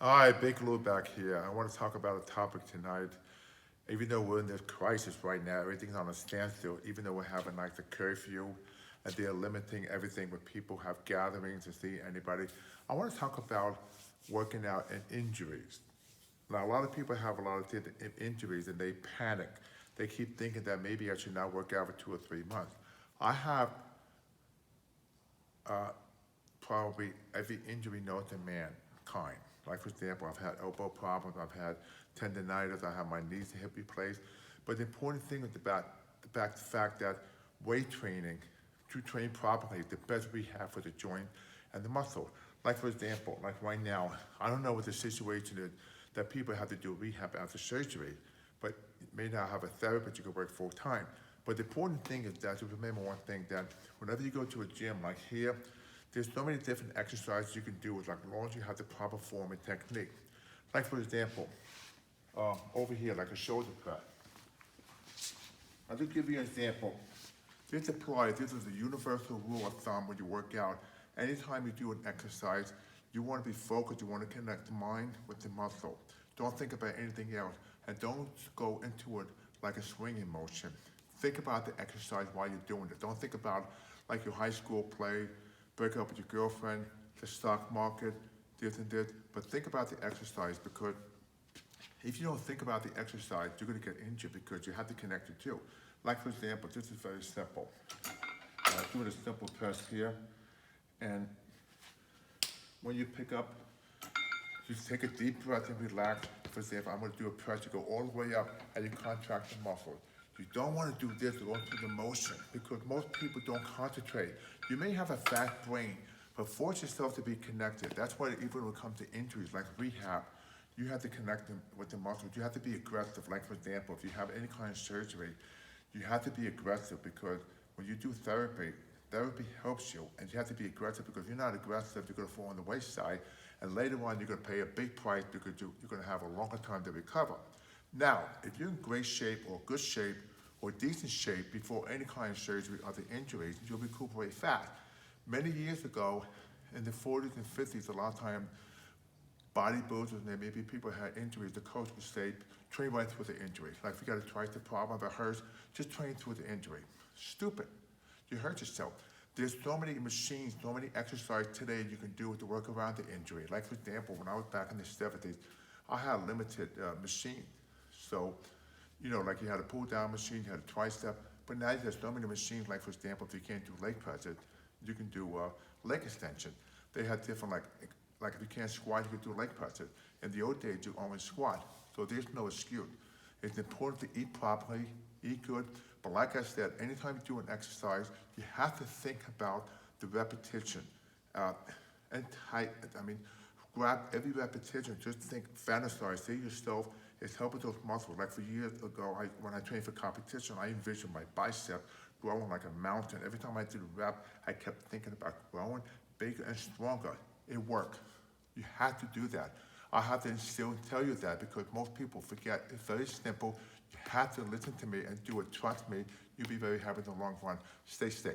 Hi, Big Lou back here. I want to talk about a topic tonight. Even though we're in this crisis right now, everything's on a standstill, even though we're having like the curfew and they're limiting everything where people have gatherings to see anybody. I want to talk about working out and injuries. Now, a lot of people have a lot of injuries and they panic. They keep thinking that maybe I should not work out for 2 or 3 months. I have probably every injury known to mankind. Like for example, I've had elbow problems, I've had tendonitis, I have my knees and hip replaced. But the important thing is about the fact that weight training, to train properly, is the best rehab for the joint and the muscle. Like for example, like right now, I don't know what the situation is that people have to do rehab after surgery, but you may not have a therapist you can work full time. But the important thing is that to remember one thing, that whenever you go to a gym like here, there's so many different exercises you can do as long as you have the proper form and technique. Like for example, over here, like a shoulder press. I'll just give you an example. This applies, this is a universal rule of thumb when you work out. Anytime you do an exercise, you want to be focused, you want to connect the mind with the muscle. Don't think about anything else, and don't go into it like a swinging motion. Think about the exercise while you're doing it. Don't think about like your high school play, break up with your girlfriend, the stock market, this and this, but think about the exercise, because if you don't think about the exercise, you're going to get injured because you have to connect the two. Like for example, this is very simple. Doing a simple press here, and when you pick up, just take a deep breath and relax. For example, I'm going to do a press, you go all the way up and you contract the muscles. You don't want to do this or go through the motion, because most people don't concentrate. You may have a fat brain, but force yourself to be connected. That's why even when it comes to injuries like rehab, you have to connect them with the muscles. You have to be aggressive. Like for example, if you have any kind of surgery, you have to be aggressive, because when you do therapy, therapy helps you, and you have to be aggressive, because if you're not aggressive, you're going to fall on the wayside, and later on you're going to pay a big price because you're going to have a longer time to recover. Now, if you're in great shape or good shape or decent shape before any kind of surgery or the injuries, you'll recuperate fast. Many years ago, in the 40s and 50s, a lot of time bodybuilders and maybe people had injuries, the coach would say, train right through the injury. Like if you got a tricep problem that hurts, just train through the injury. Stupid. You hurt yourself. There's so many machines, so many exercises today you can do to work around the injury. Like for example, when I was back in the 70s, I had a limited machine. So, like you had a pull down machine, you had a tricep, but now there's so many machines, like for example, if you can't do leg presses, you can do leg extension. They have different, like if you can't squat, you can do leg presses. In the old days, you only squat, so there's no excuse. It's important to eat properly, eat good, but like I said, anytime you do an exercise, you have to think about the repetition. And grab every repetition, just think, fantasize, say to yourself, it's helping those muscles. Like for years ago, when I trained for competition, I envisioned my bicep growing like a mountain. Every time I did a rep, I kept thinking about growing bigger and stronger. It worked. You have to do that. I have to still tell you that, because most people forget. It's very simple. You have to listen to me and do it. Trust me, you'll be very happy in the long run. Stay safe.